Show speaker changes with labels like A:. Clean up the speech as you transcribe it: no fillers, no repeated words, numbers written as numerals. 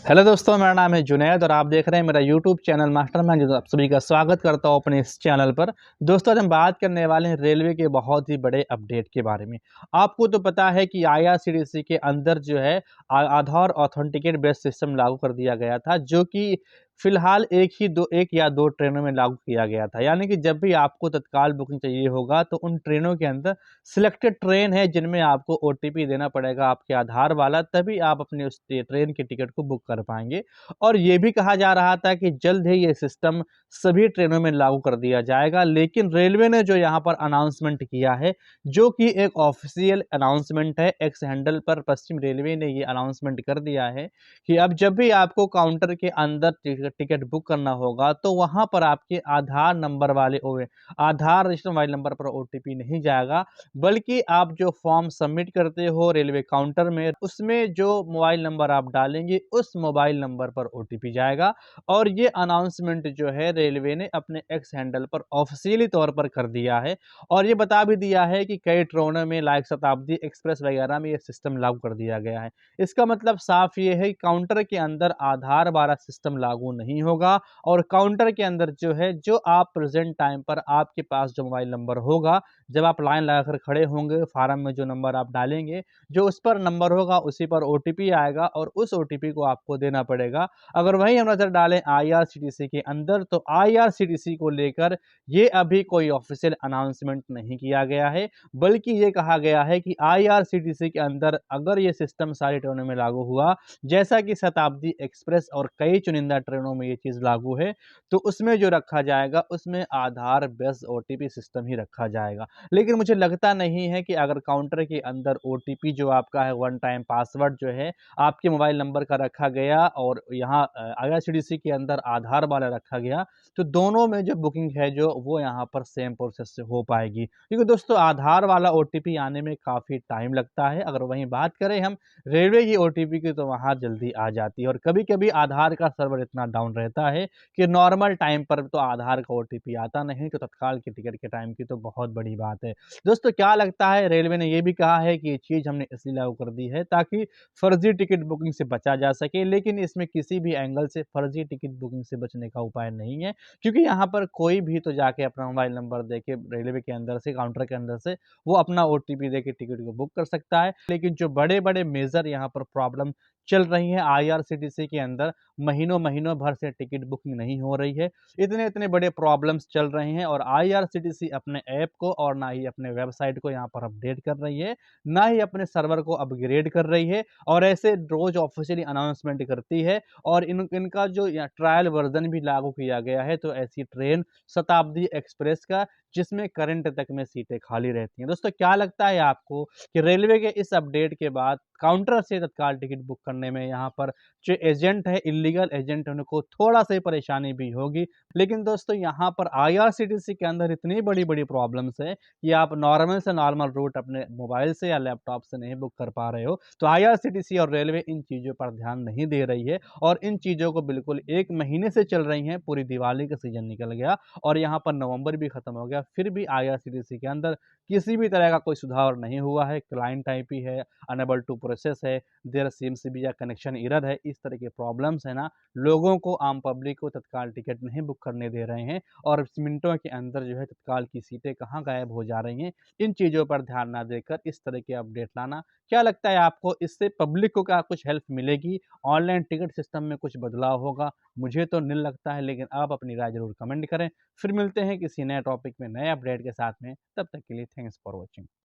A: Hello दोस्तों, मेरा नाम है जुनैद और आप देख रहे हैं मेरा यूट्यूब चैनल मास्टरमाइंड। जो आप सभी का स्वागत करता हूं अपने इस चैनल पर। दोस्तों, आज हम बात करने वाले हैं रेलवे के बहुत ही बड़े अपडेट के बारे में। आपको तो पता है कि आईआरसीटीसी के अंदर जो है आधार ऑथेंटिकेट बेस्ड सिस्टम लागू कर दिया गया था, जो कि फिलहाल एक या दो ट्रेनों में लागू किया गया था। यानी कि जब भी आपको तत्काल बुकिंग चाहिए होगा तो उन ट्रेनों के अंदर सिलेक्टेड ट्रेन है जिनमें आपको ओटीपी देना पड़ेगा आपके आधार वाला, तभी आप अपने उस ट्रेन के टिकट को बुक कर पाएंगे। और ये भी कहा जा रहा था कि जल्द ही ये सिस्टम सभी ट्रेनों में लागू कर दिया जाएगा, लेकिन रेलवे ने जो यहाँ पर अनाउंसमेंट किया है, जो कि एक ऑफिशियल अनाउंसमेंट है, एक्स हैंडल पर पश्चिम रेलवे ने ये अनाउंसमेंट कर दिया है कि अब जब भी आपको काउंटर के अंदर टिकट बुक करना होगा तो वहां पर आपके आधार नंबर वाले आधार रजिस्टर मोबाइल नंबर पर ओटीपी नहीं जाएगा, बल्कि आप जो फॉर्म सबमिट करते हो रेलवे काउंटर में, उसमें जो मोबाइल नंबर आप डालेंगे उस मोबाइल नंबर पर ओटीपी जाएगा। और ये अनाउंसमेंट जो है रेलवे ने अपने एक्स हैंडल पर ऑफिशियली तौर पर कर दिया है। और ये बता भी दिया है कि कई ट्रेनों में लाइक शताब्दी एक्सप्रेस वगैरह में ये सिस्टम लागू कर दिया गया है। इसका मतलब साफ ये है कि काउंटर के अंदर आधार वाला सिस्टम लागू नहीं होगा। और काउंटर के अंदर जो है, जो आप प्रेजेंट टाइम पर आपके पास जो मोबाइल नंबर होगा, जब आप लाइन लगाकर खड़े होंगे, फार्म में जो नंबर आप डालेंगे, जो उस पर नंबर होगा उसी पर ओटीपी आएगा और उस ओटीपी को आपको देना पड़ेगा। अगर वहीं हम नजर डालें आईआरसीटीसी के अंदर, तो आईआरसीटीसी को लेकर ये अभी कोई ऑफिशियल अनाउंसमेंट नहीं किया गया है, बल्कि ये कहा गया है कि आईआरसीटीसी के अंदर अगर ये सिस्टम सारी ट्रेनों में लागू हुआ, जैसा कि शताब्दी एक्सप्रेस और कई चुनिंदा ट्रेनों में ये चीज लागू है, तो उसमें जो रखा जाएगा उसमें आधार बेस्ड ओटीपी सिस्टम ही रखा जाएगा। लेकिन मुझे लगता नहीं है कि अगर काउंटर के अंदर ओटीपी जो आपका है, वन टाइम पासवर्ड जो है आपके मोबाइल नंबर का रखा गया और यहाँ आईआरसीटीसी के अंदर आधार वाला रखा गया, तो दोनों में जो बुकिंग है जो वो यहाँ पर सेम प्रोसेस से हो पाएगी। क्योंकि दोस्तों, आधार वाला ओटीपी आने में काफ़ी टाइम लगता है। अगर वहीं बात करें हम रेलवे की ओटीपी की, तो वहाँ जल्दी आ जाती है। और कभी कभी आधार का सर्वर इतना डाउन रहता है कि नॉर्मल टाइम पर तो आधार का ओटीपी आता नहीं, तो तत्काल के टिकट के टाइम की तो बहुत बड़ी बात है। दोस्तों, क्या लगता है? रेलवे ने यह भी कहा है कि ये चीज़ हमने इसलिए लागू कर दी है ताकि फर्जी टिकट बुकिंग से बचा जा सके, लेकिन इसमें किसी भी एंगल से फर्जी टिकट बुकिंग से बचने का उपाय नहीं है। क्योंकि यहाँ पर कोई भी तो जाके अपना मोबाइल नंबर दे के रेलवे के अंदर से, काउंटर के अंदर से वो अपना ओटीपी दे के टिकट को बुक कर सकता है। लेकिन जो बड़े बड़े मेजर यहाँ पर प्रॉब्लम चल रही है आईआरसीटीसी के अंदर, महीनों महीनों भर से टिकट बुकिंग नहीं हो रही है, इतने इतने बड़े प्रॉब्लम्स चल रहे हैं। और आईआरसीटीसी अपने ऐप को और ना ही अपने वेबसाइट को यहाँ पर अपडेट कर रही है, ना ही अपने सर्वर को अपग्रेड कर रही है, और ऐसे रोज ऑफिशियली अनाउंसमेंट करती है। और इनका जो ट्रायल वर्जन भी लागू किया गया है, तो ऐसी ट्रेन शताब्दी एक्सप्रेस का जिसमें करंट तक में सीटें खाली रहती हैं। दोस्तों, क्या लगता है आपको कि रेलवे के इस अपडेट के बाद काउंटर से तत्काल टिकट बुक करने में यहाँ पर जो एजेंट है, इलीगल एजेंट, उनको थोड़ा सा परेशानी भी होगी? लेकिन दोस्तों, यहाँ पर आईआरसीटीसी के अंदर इतनी बड़ी बड़ी प्रॉब्लम्स है कि आप नॉर्मल से नॉर्मल रूट अपने मोबाइल से या लैपटॉप से नहीं बुक कर पा रहे हो। तो आईआरसीटीसी और रेलवे इन चीज़ों पर ध्यान नहीं दे रही है, और इन चीज़ों को बिल्कुल एक महीने से चल रही हैं। पूरी दिवाली का सीजन निकल गया और यहाँ पर नवंबर भी खत्म हो गया, फिर भी आईआरसीटीसी के अंदर किसी भी तरह का कोई सुधार नहीं हुआ है। क्लाइंट टाइप ही है, अनेबल टू प्रोसेस है, देयर सीम्स टू बी या कनेक्शन एरर है, इस तरह के प्रॉब्लम्स है ना, लोगों को, आम पब्लिक को तत्काल टिकट नहीं बुक करने दे रहे हैं। और मिनटों के अंदर जो है तत्काल की सीटें कहाँ गायब हो जा रही हैं, इन चीज़ों पर ध्यान ना देकर इस तरह के अपडेट लाना, क्या लगता है आपको इससे पब्लिक को क्या कुछ हेल्प मिलेगी? ऑनलाइन टिकट सिस्टम में कुछ बदलाव होगा? मुझे तो नहीं लगता है, लेकिन आप अपनी राय जरूर कमेंट करें। फिर मिलते हैं किसी नए टॉपिक में, नए अपडेट के साथ में। तब तक के लिए थैंक्स फॉर वॉचिंग।